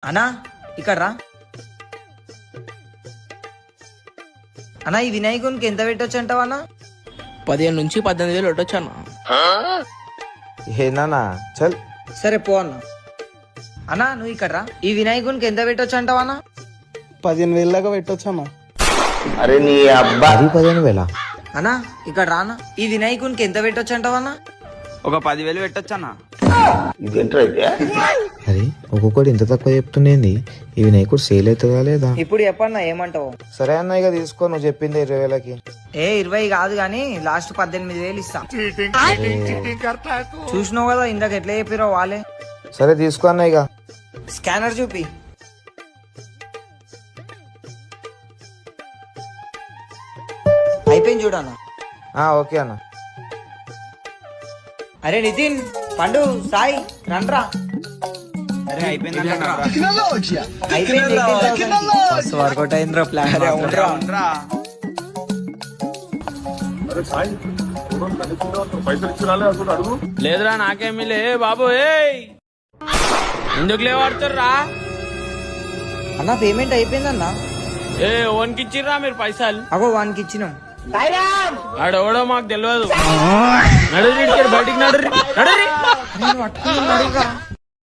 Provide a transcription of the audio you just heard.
అన్నా ఇక్కడ రా అన్నా. ఈ వినాయకునికి ఎంత పెట్టొచ్చు అంటావా అన్నా? 15 నుంచి 18,000 పెట్టొచ్చు అన్న. ఏనా చల్. సరే పో అన్నా. అన్నా నువ్వు ఇక్కడ రా. ఈ వినాయకునికి ఎంత పెట్టొచ్చు అంటావా అన్నా? 15,000 దాకా పెట్టొచ్చమ్మా. అరే నీ అబ్బా 15,000. అన్నా ఇక్కడ రానా. ఈ వినాయకునికి ఎంత పెట్టొచ్చు అంటావా అన్నా? ఒక 10,000 పెట్టొచ్చన్నా. అరే ఒక్కొక్కటి ఇంత తక్కువ చెప్తుండేంది? ఈ వినాయకుడు సేల్ అవుతుందా లేదా? ఇప్పుడు చెప్పన్నా ఏమంటావు? సరే అన్న ఇక తీసుకో, నువ్వు చెప్పింది 20,000కి. 20 కాదు గాని లాస్ట్ 18,000 ఇస్తా. చూసినావు కదా ఇందాక ఎట్లా చెప్పిరో వాళ్ళే. సరే తీసుకో అన్న ఇక. స్కానర్ చూపి. అయిపోయింది చూడన్నా. ఓకే అన్న. అరే నితిన్, పండు, సాయి రండ్రా. అయిపోయింది వర్కౌట్ అయిందిరా ప్లాన్. లేదురా నాకేమీ లే బాబు. ఎందుకు లేవాడుతుర్రా? అన్నా పేమెంట్ అయిపోయిందన్నా. ఓన్కి ఇచ్చిర్రా మీరు పైసలు? అగో వానికి ఇచ్చినాం. ఆడెవడో మాకు తెలియదు. నడు బయటికి నడు. నేను పట్టుకున్నాడుగా.